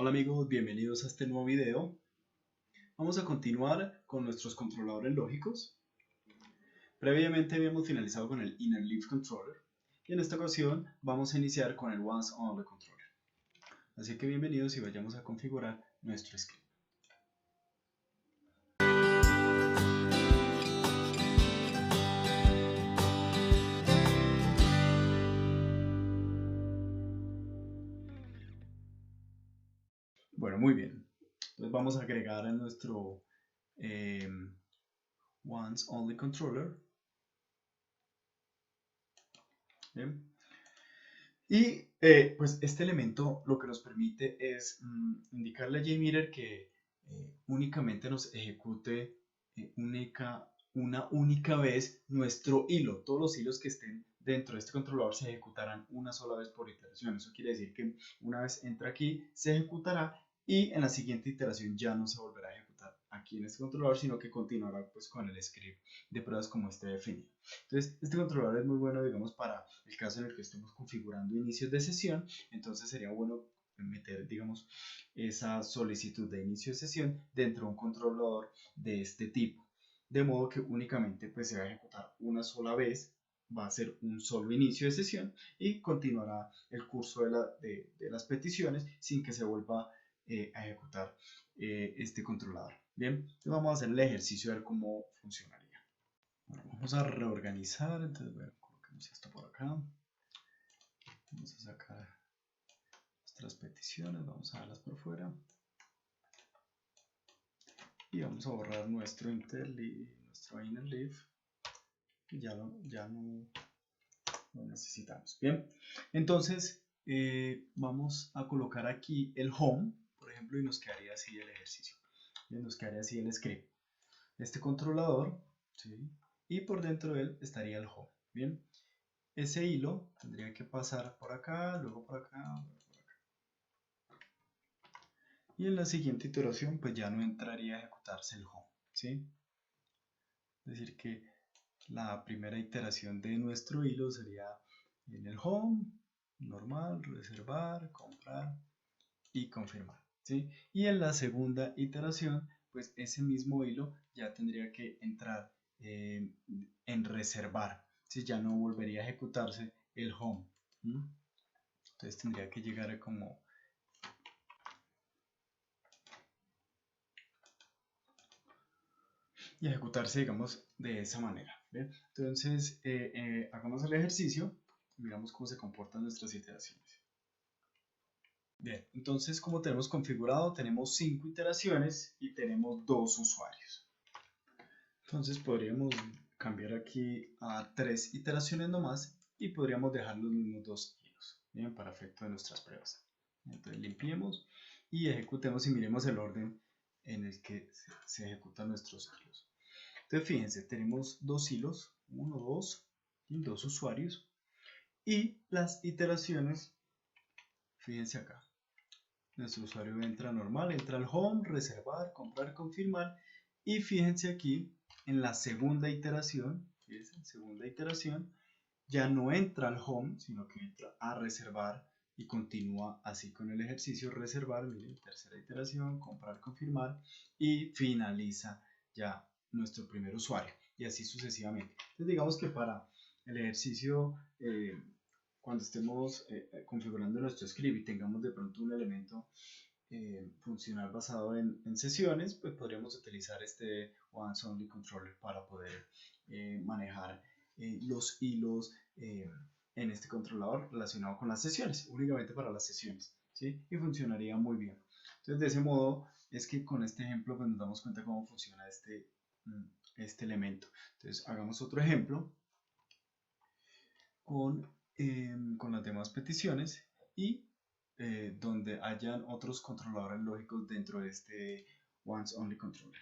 Hola amigos, bienvenidos a este nuevo video. Vamos a continuar con nuestros controladores lógicos. Previamente habíamos finalizado con el Inner Leaf Controller y en esta ocasión vamos a iniciar con el Once Only Controller. Así que bienvenidos y vayamos a configurar nuestro script. Bueno, muy bien. Entonces vamos a agregar a nuestro Once Only Controller. Bien. Y pues este elemento lo que nos permite es indicarle a JMeter que únicamente nos ejecute una única vez nuestro hilo. Todos los hilos que estén dentro de este controlador se ejecutarán una sola vez por iteración. Eso quiere decir que una vez entra aquí se ejecutará y en la siguiente iteración ya no se volverá a ejecutar aquí en este controlador, sino que continuará pues con el script de pruebas como esté definido. Entonces este controlador es muy bueno, digamos, para el caso en el que estemos configurando inicios de sesión. Entonces sería bueno meter, digamos, esa solicitud de inicio de sesión dentro de un controlador de este tipo, de modo que únicamente pues se va a ejecutar una sola vez, va a ser un solo inicio de sesión y continuará el curso de las peticiones sin que se vuelva a ejecutar este controlador. Bien, entonces vamos a hacer el ejercicio a ver cómo funcionaría. Bueno, vamos a reorganizar, entonces coloquemos esto por acá. Vamos a sacar nuestras peticiones, vamos a darlas por fuera. Y vamos a borrar nuestro inner leaf. Ya no lo necesitamos. Bien, entonces vamos a colocar aquí el home, por ejemplo, y nos quedaría así el ejercicio. Bien, nos quedaría así el script. Este controlador, ¿sí? Y por dentro de él estaría el home. Bien, ese hilo tendría que pasar por acá, luego por acá, luego por acá. Y en la siguiente iteración pues ya no entraría a ejecutarse el home, ¿sí? Es decir que la primera iteración de nuestro hilo sería en el home, normal, reservar, comprar y confirmar, ¿sí? Y en la segunda iteración pues ese mismo hilo ya tendría que entrar en reservar, ¿sí? Ya no volvería a ejecutarse el home. Entonces tendría que llegar a como y ejecutarse, digamos, de esa manera. ¿Bien? Entonces hagamos el ejercicio y miramos cómo se comportan nuestras iteraciones. Bien, entonces como tenemos configurado, tenemos 5 iteraciones y tenemos 2 usuarios. Entonces podríamos cambiar aquí a 3 iteraciones nomás y podríamos dejar los mismos 2 hilos, bien, para efecto de nuestras pruebas. Entonces limpiemos y ejecutemos y miremos el orden en el que se ejecutan nuestros hilos. Entonces fíjense, tenemos 2 hilos, 1, 2 y 2 usuarios y las iteraciones, fíjense acá. Nuestro usuario entra normal, entra al home, reservar, comprar, confirmar y fíjense aquí en la segunda iteración, fíjense, en segunda iteración ya no entra al home, sino que entra a reservar y continúa así con el ejercicio reservar, miren, tercera iteración, comprar, confirmar y finaliza ya nuestro primer usuario y así sucesivamente. Entonces digamos que para el ejercicio cuando estemos configurando nuestro script y tengamos de pronto un elemento funcional basado en sesiones, pues podríamos utilizar este Once Only Controller para poder manejar los hilos en este controlador relacionado con las sesiones, únicamente para las sesiones, ¿sí? Y funcionaría muy bien. Entonces de ese modo es que con este ejemplo pues nos damos cuenta cómo funciona este elemento. Entonces hagamos otro ejemplo con las demás peticiones y donde hayan otros controladores lógicos dentro de este Once Only Controller.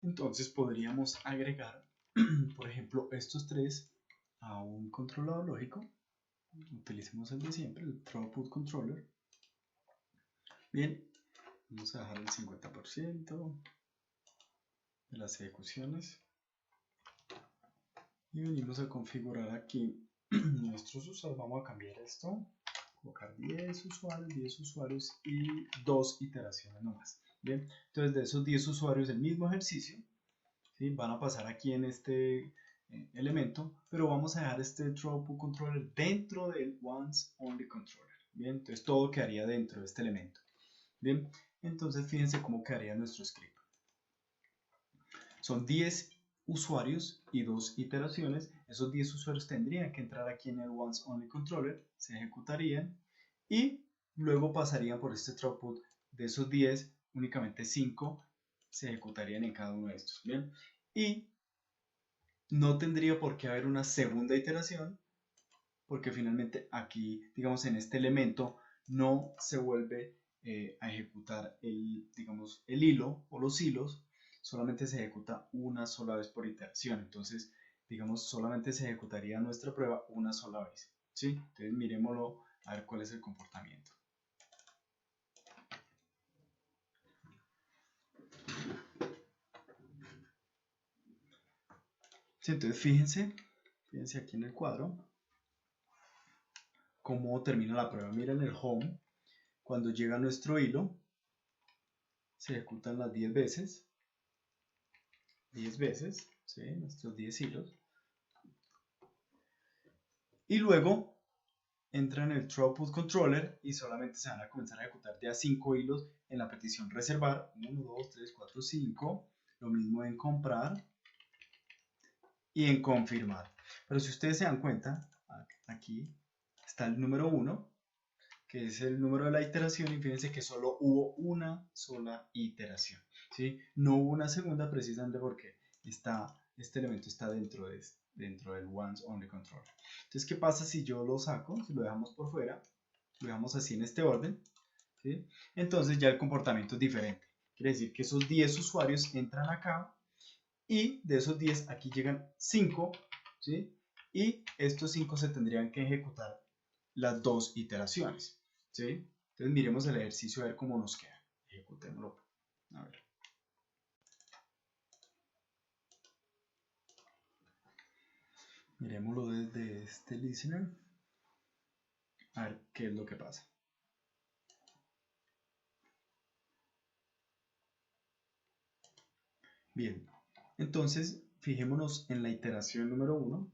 Entonces podríamos agregar, por ejemplo, estos tres a un controlador lógico. Utilicemos el de siempre, el Throughput Controller. Bien, vamos a dejar el 50% de las ejecuciones y venimos a configurar aquí nuestros usuarios. Vamos a cambiar esto colocar 10 usuarios y 2 iteraciones nomás. Bien, entonces de esos 10 usuarios el mismo ejercicio, ¿sí? Van a pasar aquí en este elemento, pero vamos a dejar este throughput controller dentro del once only controller. Bien, entonces todo quedaría dentro de este elemento. Bien, entonces fíjense cómo quedaría nuestro script. Son 10 usuarios y 2 iteraciones. Esos 10 usuarios tendrían que entrar aquí en el once only controller, se ejecutarían y luego pasarían por este throughput. De esos 10, únicamente 5 se ejecutarían en cada uno de estos. Bien, y no tendría por qué haber una segunda iteración, porque finalmente aquí, digamos, en este elemento no se vuelve a ejecutar digamos, el hilo o los hilos, solamente se ejecuta una sola vez por iteración. Entonces, digamos, solamente se ejecutaría nuestra prueba una sola vez, ¿sí? Entonces, miremoslo a ver cuál es el comportamiento. Sí, entonces, fíjense aquí en el cuadro cómo termina la prueba. Miren el home, cuando llega nuestro hilo, se ejecutan las 10 veces, ¿sí? Nuestros 10 hilos. Y luego entra en el throughput controller y solamente se van a comenzar a ejecutar de a 5 hilos en la petición reservar. 1, 2, 3, 4, 5. Lo mismo en comprar y en confirmar. Pero si ustedes se dan cuenta, aquí está el número 1, que es el número de la iteración, y fíjense que solo hubo una sola iteración, ¿sí? No hubo una segunda precisamente porque este elemento está dentro del once only controller. Entonces, ¿qué pasa si yo lo saco? Si lo dejamos por fuera, lo dejamos así en este orden, ¿sí? Entonces ya el comportamiento es diferente. Quiere decir que esos 10 usuarios entran acá y de esos 10 aquí llegan 5, ¿sí? Y estos 5 se tendrían que ejecutar las 2 iteraciones, ¿sí? Entonces miremos el ejercicio a ver cómo nos queda. Ejecutémoslo. A ver. Miremoslo desde este listener. A ver qué es lo que pasa. Bien, entonces fijémonos en la iteración número 1.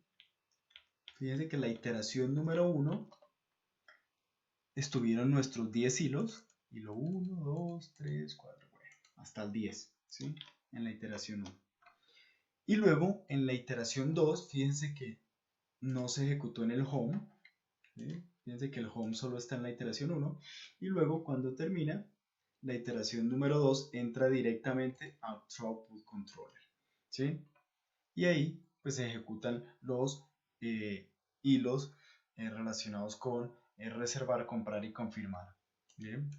Fíjense que la iteración número 1 estuvieron nuestros 10 hilos. Hilo 1, 2, 3, 4, bueno, hasta el 10, ¿sí? En la iteración 1. Y luego en la iteración 2, fíjense que no se ejecutó en el home, ¿sí? Fíjense que el home solo está en la iteración 1. Y luego cuando termina, la iteración número 2 entra directamente al throughput controller, ¿sí? Y ahí pues se ejecutan los hilos relacionados con reservar, comprar y confirmar. Bien.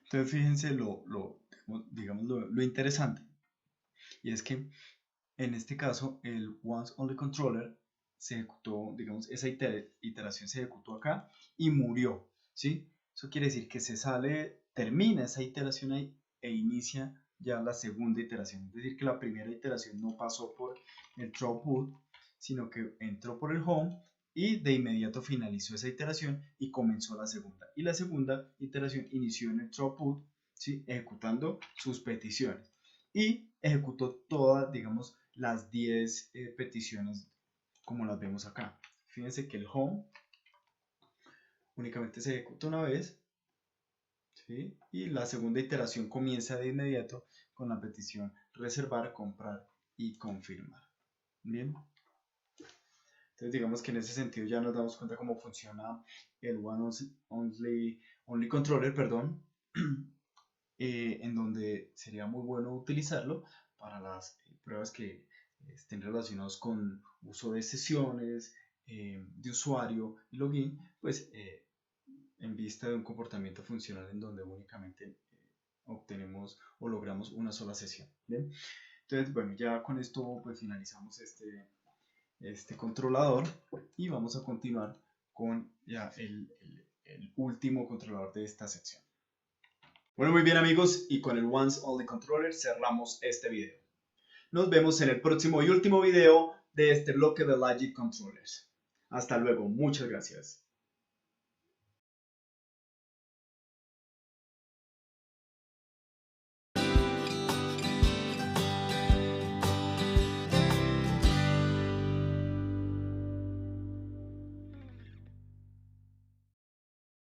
Entonces fíjense lo interesante, y es que en este caso el once only controller se ejecutó, digamos, esa iteración se ejecutó acá y murió, ¿sí? Eso quiere decir que termina esa iteración ahí e inicia ya la segunda iteración. Es decir, que la primera iteración no pasó por el throughput, sino que entró por el home y de inmediato finalizó esa iteración y comenzó la segunda. Y la segunda iteración inició en el throughput, ¿sí? Ejecutando sus peticiones. Y ejecutó todas, digamos, las 10 peticiones como las vemos acá. Fíjense que el home únicamente se ejecuta una vez, ¿sí? Y la segunda iteración comienza de inmediato con la petición reservar, comprar y confirmar. Bien. Entonces digamos que en ese sentido ya nos damos cuenta cómo funciona el only controller, perdón, en donde sería muy bueno utilizarlo para las pruebas que estén relacionadas con uso de sesiones, de usuario y login, pues en vista de un comportamiento funcional en donde únicamente obtenemos o logramos una sola sesión. ¿Bien? Entonces, bueno, ya con esto pues finalizamos este controlador y vamos a continuar con ya el último controlador de esta sección. Bueno, muy bien amigos, y con el once only controller cerramos este video. Nos vemos en el próximo y último video de este bloque de Logic Controllers. Hasta luego, muchas gracias.